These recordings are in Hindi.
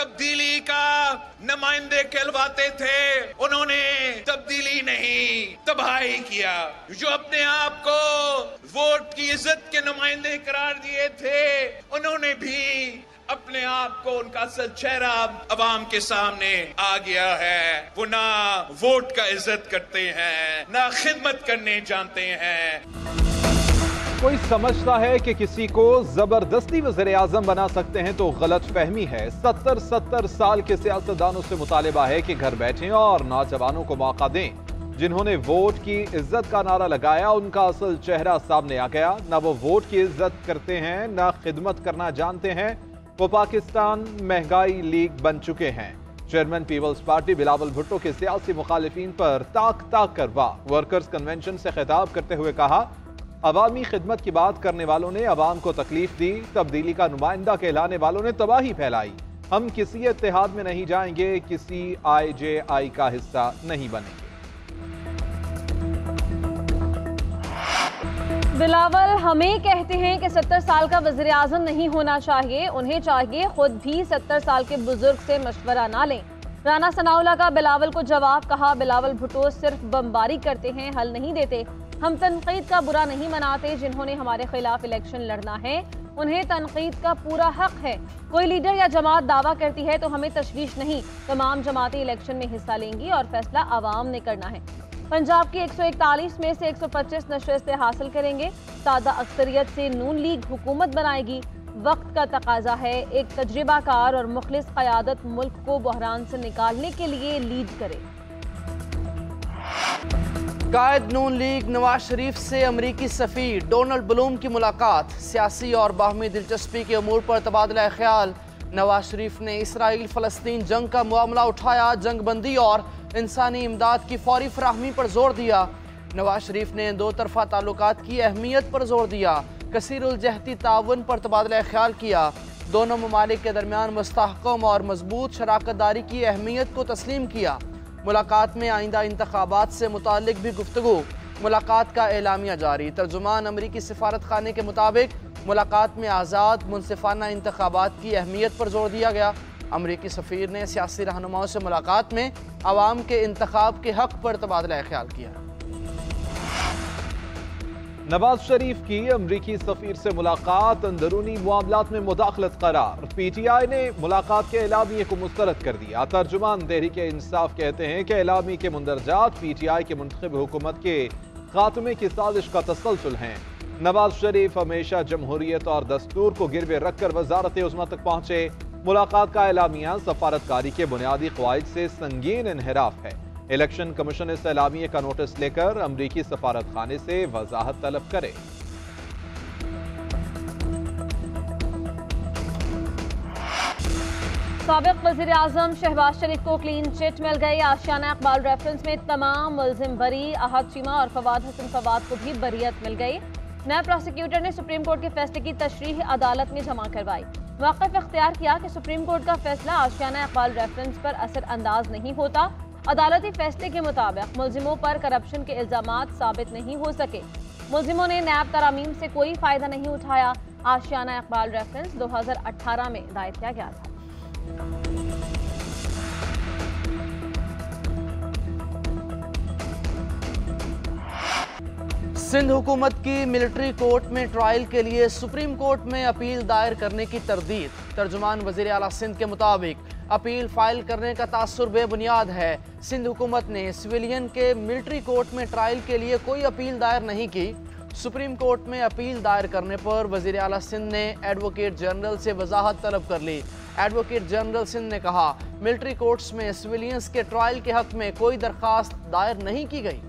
तब्दीली का नुमाइंदे कहलवाते थे, उन्होंने तब्दीली नहीं तबाही किया। जो अपने आप को वोट की इज्जत के नुमाइंदे करार दिए थे, उन्होंने भी अपने आप को, उनका असल चेहरा अवाम के सामने आ गया है। वो ना वोट का इज्जत करते हैं, ना खिदमत करने जानते हैं। कोई समझता है कि किसी को जबरदस्ती वज़ीर आज़म बना सकते हैं तो गलत फहमी है। 70 साल के सियासतदानों से मुतालिबा है कि घर बैठें और नौजवानों को मौका दें। जिन्होंने वोट की इज्जत का नारा लगाया, उनका असल चेहरा सामने आ गया। ना वो वोट की इज्जत करते हैं, ना खिदमत करना जानते हैं। वो पाकिस्तान महंगाई लीग बन चुके हैं। चेयरमैन पीपल्स पार्टी बिलावल भुट्टो के सियासी मुखालिफिन पर ताक कर वाह। वर्कर्स कन्वेंशन से खिताब करते हुए कहा, अवामी खिदमत की बात करने वालों ने अवाम को तकलीफ दी, तब्दीली का नुमाइंदा कहलाने वालों ने तबाही फैलाई। हम किसी इत्तेहाद में नहीं जाएंगे, किसी IJI का हिस्सा नहीं बनेंगे। बिलावल हमें कहते हैं कि 70 साल का वज़ीर आज़म नहीं होना चाहिए, उन्हें चाहिए खुद भी 70 साल के बुजुर्ग से मशवरा ना लें। राना सनाउल्लाह का बिलावल को जवाब, कहा बिलावल भुट्टो सिर्फ बमबारी करते हैं, हल नहीं देते। हम तनकीद का बुरा नहीं मनाते, जिन्होंने हमारे खिलाफ इलेक्शन लड़ना है उन्हें तनकीद का पूरा हक है। कोई लीडर या जमात दावा करती है तो हमें तशवीश नहीं, तमाम जमातें इलेक्शन में हिस्सा लेंगी और फैसला आवाम ने करना है। पंजाब की 141 में से 125 नशस्तें हासिल करेंगे। सादा अक्सरियत से नून लीग हुकूमत बनाएगी। वक्त का तकाजा है, एक तजुर्बाकार और मुखलिस क़यादत मुल्क को बहरान से निकालने के लिए लीड करे। कायद नून लीग नवाज शरीफ से अमरीकी सफ़ीर डोनाल्ड ब्लूम की मुलाकात। सियासी और बाहमी दिलचस्पी के अमूर पर तबादला ख्याल। नवाज शरीफ ने इसराइल फ़लस्तीन जंग का मामला उठाया, जंग बंदी और इंसानी इमदाद की फौरी फराहमी पर जोर दिया। नवाज शरीफ ने दो तरफा ताल्लुकात की अहमियत पर जोर दिया। कसीरुल जहती ताउन पर तबादला ख्याल किया। दोनों ममालिक के दरमियान मुस्तहकम और मजबूत शराकतदारी की अहमियत को तस्लीम किया। मुलाकात में आइंदा इंतखाबात से मुतालिक भी गुफ्तगू। मुलाकात का एलामिया जारी। तर्जुमान अमरीकी सिफारत खाने के मुताबिक मुलाकात में आज़ाद मुनसिफाना इंतखाबात की अहमियत पर जोर दिया गया। अमरीकी सफ़ीर ने सियासी रहनुमाओं से मुलाकात में अवाम के इंतखाब के हक पर तबादला ख्याल किया। नवाज शरीफ की अमरीकी सफीर से मुलाकात, अंदरूनी मामलात में मुदाखलत करार। PTI ने मुलाकात के एलामिये को मुस्तरद कर दिया। तर्जुमान तहरीक इंसाफ कहते हैं कि एलामी के मुंदरजात PTI के मुंतखब हुकूमत के खात्मे की साजिश का तसलसल हैं। नवाज शरीफ हमेशा जमहूरियत और दस्तूर को गिरवे रखकर वजारत उज़्मा तक पहुंचे। मुलाकात का एलामिया सफारतकारी के बुनियादी क़वाइद से संगीन इन्हिराफ है। इलेक्शन कमीशन इस एलामिये का नोटिस लेकर अमरीकी सफारत खाने से वजाहत तलब करे। साबिक वज़ीर आज़म शहबाज शरीफ को क्लीन चिट मिल गई। आशियाना इकबाल रेफरेंस में तमाम मुल्जिम बरी। अहद चीमा और फवाद हसन फवाद को भी बरियत मिल गई। नए प्रोसिक्यूटर ने सुप्रीम कोर्ट के फैसले की तशरीह अदालत में जमा करवाई। मौक़िफ़ इख्तियार किया कि सुप्रीम कोर्ट का फैसला आशियाना इकबाल रेफरेंस पर असर अंदाज नहीं होता। अदालती फैसले के मुताबिक मुल्जिमों पर करप्शन के इल्जामात साबित नहीं हो सके। मुल्जिमों ने नैब तरामीम से कोई फ़ायदा नहीं उठाया। आशियाना इकबाल रेफरेंस 2018 में दायर किया गया था। सिंध हुकूमत की मिलिट्री कोर्ट में ट्रायल के लिए सुप्रीम कोर्ट में अपील दायर करने की तरदीद। तर्जुमान वज़ीर आला सिंध के मुताबिक अपील फाइल करने का तासुर बेबुनियाद है। सिंध हुकूमत ने सिविलियन के मिलिट्री कोर्ट में ट्रायल के लिए कोई अपील दायर नहीं की। सुप्रीम कोर्ट में अपील दायर करने पर वज़ीर आला सिंध ने एडवोकेट जनरल से वजाहत तलब कर ली। एडवोकेट जनरल सिंध ने कहा, मिलिट्री कोर्ट्स में सिविलियंस के ट्रायल के हक में कोई दरख्वास्त दायर नहीं की गई।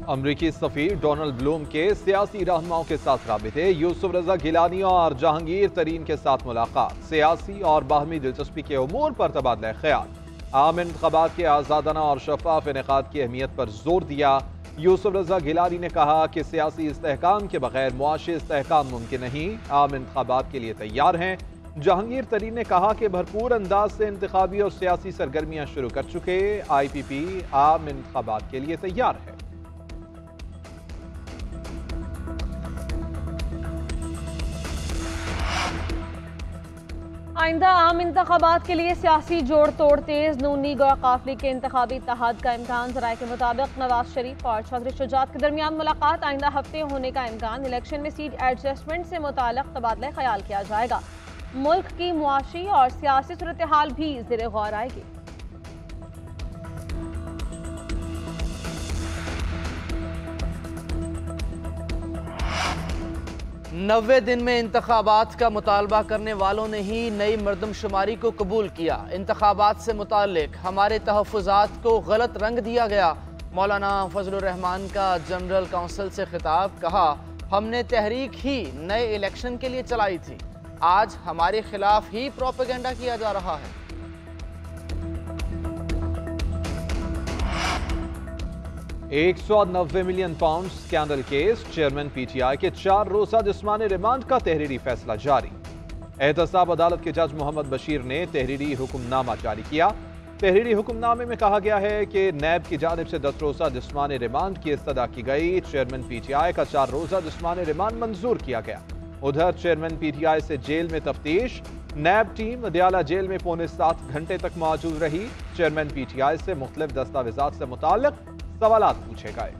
अमरीकी सफीर डोनाल्ड ब्लूम के सियासी रहनुमाओं के साथ राबिते। यूसुफ रजा गिलानी और जहांगीर तरीन के साथ मुलाकात। सियासी और बाहमी दिलचस्पी के उमूर पर तबादला ख्याल। आम इंतखाबात के आज़ादाना और शफाफ इनेकाद की अहमियत पर जोर दिया। यूसुफ रजा गिलानी ने कहा कि सियासी इस्तेहकाम के बगैर मुआशी इस्तेहकाम मुमकिन नहीं। आम इंतखाबात के लिए तैयार हैं। जहांगीर तरीन ने कहा कि भरपूर अंदाज से इंतखाबी और सियासी सरगर्मियां शुरू कर चुके। IPP आम इंतखाबात के लिए तैयार है। आइंदा आम इंतखाबात के लिए सियासी जोड़ तोड़ तेज। नून लीग और काफली के इंतखाबी इत्तेहाद का इम्कान। ज़राए के मुताबिक नवाज शरीफ और चौधरी शुजात के दरमियान मुलाकात आइंदा हफ्ते होने का इम्कान। इलेक्शन में सीट एडजस्टमेंट से मुताल्लिक तबादला ख्याल किया जाएगा। मुल्क की मुआशी और सियासी सूरत हाल भी ज़ेरे गौर आएगी। नब्बे दिन में इंतखाबात का मुतालबा करने वालों ने ही नई मरदमशुमारी को कबूल किया। इंतखाबात से मुताल्लिक हमारे तहफ़्फ़ुज़ात को गलत रंग दिया गया। मौलाना फजलुर रहमान का जनरल काउंसिल से खिताब। कहा, हमने तहरीक ही नए इलेक्शन के लिए चलाई थी, आज हमारे खिलाफ ही प्रोपेगेंडा किया जा रहा है। £190 million scandal case. Chairman PTI के 4 रोज़ा जिस्मानी रिमांड का तहरीरी फैसला जारी। एहतसाब अदालत के जज मोहम्मद बशीर ने तहरीरी हुक्मनामा जारी किया। तहरीरी हुक्मनामे में कहा गया है कि नैब की जानिब से 10 रोज़ा जिस्मानी रिमांड की इस्तदा की गई। चेयरमैन पीटीआई का 4 रोज़ा जिस्मानी रिमांड मंजूर किया गया। उधर चेयरमैन पीटीआई से जेल में तफ्तीश। नैब टीम अदियाला जेल में 6.25 घंटे तक मौजूद रही। चेयरमैन पीटीआई से मुख्तलिफ दस्तावेजात से मुताल्लिक सवालात पूछे गए।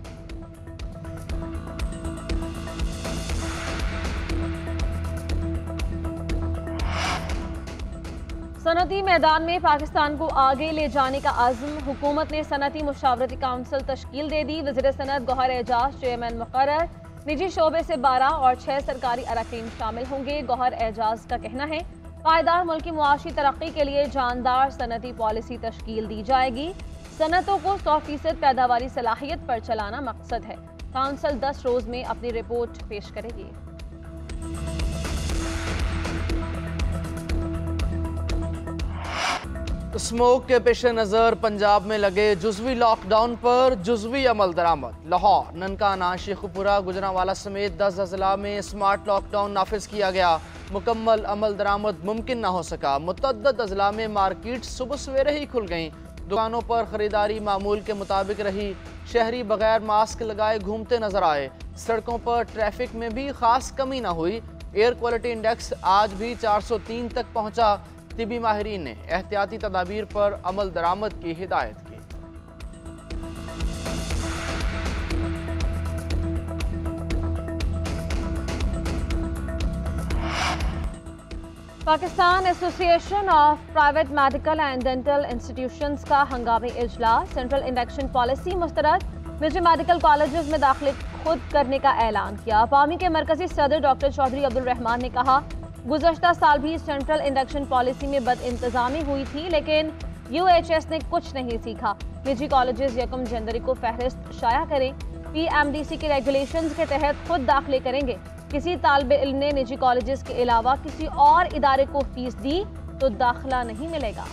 सनती मैदान में पाकिस्तान को आगे ले जाने का आज़म। हुकूमत ने सनती मुशावरती काउंसिल तश्कील दे दी। वज़ीर सनत गौहर एजाज चेयरमैन मुकर्रर। निजी शोबे से 12 और 6 सरकारी अरकान शामिल होंगे। गौहर एजाज का कहना है, पायदार मुल्क की मुआशी तरक्की के लिए जानदार सनती पॉलिसी तश्कील दी जाएगी। सनतों को 100% पैदावारी सलाहियत पर चलाना मकसद है। काउंसिल 10 रोज में अपनी रिपोर्ट पेश करेगी। स्मोक के पेश नज़र पंजाब में लगे जुज़वी लॉकडाउन पर जुज़वी अमल दरामद। लाहौर, ननकाना, शेखुपुरा, गुजरांवाला समेत 10 अजला में स्मार्ट लॉकडाउन नाफिज किया गया। मुकम्मल अमल दरामद मुमकिन न हो सका। मुतअद्दिद अजला में मार्केट सुबह सवेरे ही खुल गईं। दुकानों पर खरीदारी मामूल के मुताबिक रही। शहरी बगैर मास्क लगाए घूमते नजर आए। सड़कों पर ट्रैफिक में भी खास कमी न हुई। एयर क्वालिटी इंडेक्स आज भी 403 तक पहुंचा। तिबी माहिरीन ने एहतियाती तदाबीर पर अमल दरामद की हिदायत की। Pakistan association of private medical and dental institutions का हंगामी इजलास। सेंट्रल इंडेक्शन पॉलिसी मुस्तरद। निजी मेडिकल कॉलेजेस में दाखिले खुद करने का ऐलान किया। अवामी के मरकजी सदर डॉक्टर चौधरी अब्दुल रहमान ने कहा, गुज़श्ता साल भी सेंट्रल इंडेक्शन पॉलिसी में बदइंतजामी हुई थी, लेकिन UHS ने कुछ नहीं सीखा। निजी कॉलेजेस 1 जनवरी को फहरिस्त शाया करें। PMDC के रेगुलेशंस के तहत खुद दाखिले करेंगे। किसी तालिब इल्म ने निजी कॉलेजेस के अलावा किसी और इदारे को फीस दी तो दाखिला नहीं मिलेगा।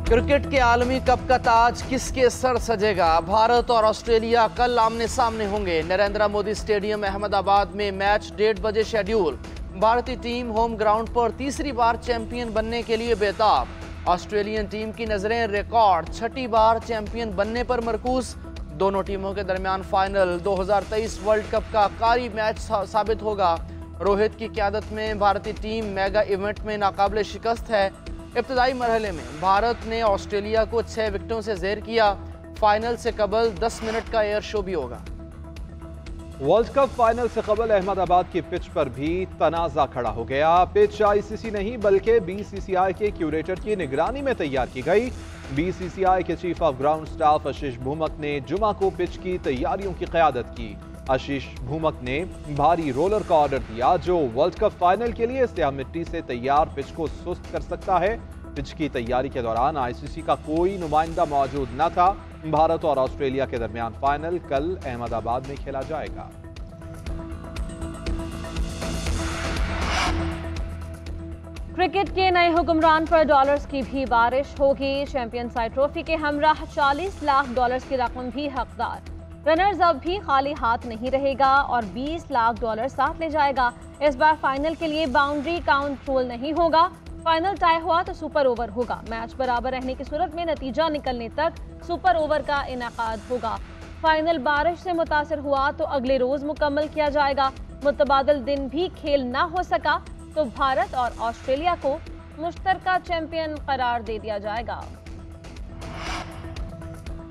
क्रिकेट के आलमी कप का ताज किसके सर सजेगा? भारत और ऑस्ट्रेलिया कल आमने सामने होंगे। नरेंद्र मोदी स्टेडियम अहमदाबाद में मैच 1:30 बजे शेड्यूल। भारतीय टीम होम ग्राउंड पर तीसरी बार चैंपियन बनने के लिए बेताब। ऑस्ट्रेलियन टीम की नजरें रिकॉर्ड 6ठी बार चैंपियन बनने पर मरकूज। दोनों टीमों के दरमियान फाइनल 2023 वर्ल्ड कप का कारी मैच साबित होगा। रोहित की क़यादत में भारतीय टीम मेगा इवेंट में नाकाबिले शिकस्त है। इब्तदाई मरहले में भारत ने ऑस्ट्रेलिया को 6 विकेटों से ज़ेर किया। फाइनल से कबल 10 मिनट का एयर शो भी होगा। वर्ल्ड कप फाइनल से कबल अहमदाबाद की पिच पर भी तनाज़ा खड़ा हो गया। पिच ICC नहीं बल्कि BCCI के क्यूरेटर की निगरानी में तैयार की गई। BCCI के चीफ ऑफ ग्राउंड स्टाफ आशीष भूमक ने जुमा को पिच की तैयारियों की क़यादत की। आशीष भूमक ने भारी रोलर का ऑर्डर दिया जो वर्ल्ड कप फाइनल के लिए स्याह मिट्टी से तैयार पिच को सुस्त कर सकता है। पिच की तैयारी के दौरान ICC का कोई नुमाइंदा मौजूद न था। भारत और ऑस्ट्रेलिया के दरमियान फाइनल कल अहमदाबाद में खेला जाएगा। क्रिकेट के नए हुक्मरान पर डॉलर्स की भी बारिश होगी। चैंपियंस ट्रॉफी के हमराह $40 लाख की रकम भी हकदार। रनर्स अब भी खाली हाथ नहीं रहेगा और $20 लाख साथ ले जाएगा। इस बार फाइनल के लिए बाउंड्री काउंट रूल नहीं होगा। फाइनल टाई हुआ तो सुपर ओवर होगा। मैच बराबर रहने की सूरत में नतीजा निकलने तक सुपर ओवर का इनेकाद होगा। फाइनल बारिश से मुतासर हुआ तो अगले रोज मुकम्मल किया जाएगा। मुतबादल दिन भी खेल ना हो सका तो भारत और ऑस्ट्रेलिया को मुश्तरका चैंपियन करार दे दिया जाएगा।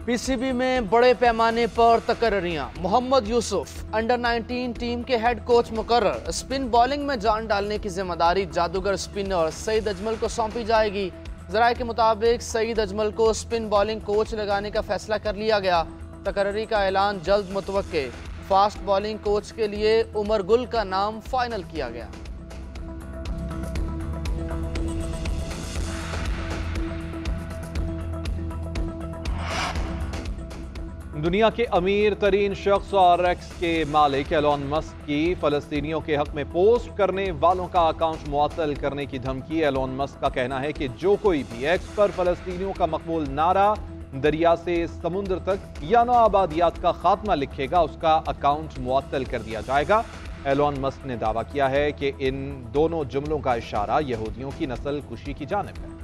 पीसीबी में बड़े पैमाने पर तकर्रियां। मोहम्मद यूसुफ अंडर 19 टीम के हेड कोच मुकर्रर। स्पिन बॉलिंग में जान डालने की जिम्मेदारी जादूगर स्पिनर सईद अजमल को सौंपी जाएगी। जराये के मुताबिक सईद अजमल को स्पिन बॉलिंग कोच लगाने का फैसला कर लिया गया। तकर्री का ऐलान जल्द मुतवक्के। फास्ट बॉलिंग कोच के लिए उमर गुल का नाम फाइनल किया गया। दुनिया के अमीर तरीन शख्स और एक्स के मालिक एलोन मस्क की फलस्तीनियों के हक में पोस्ट करने वालों का अकाउंट मुअत्तल करने की धमकी। एलोन मस्क का कहना है कि जो कोई भी एक्स पर फलस्तीनियों का मकबूल नारा दरिया से समुद्र तक या नौ आबादियात का खात्मा लिखेगा उसका अकाउंट मुअत्तल कर दिया जाएगा। एलोन मस्क ने दावा किया है कि इन दोनों जुमलों का इशारा यहूदियों की नस्ल कुशी की जानिब है।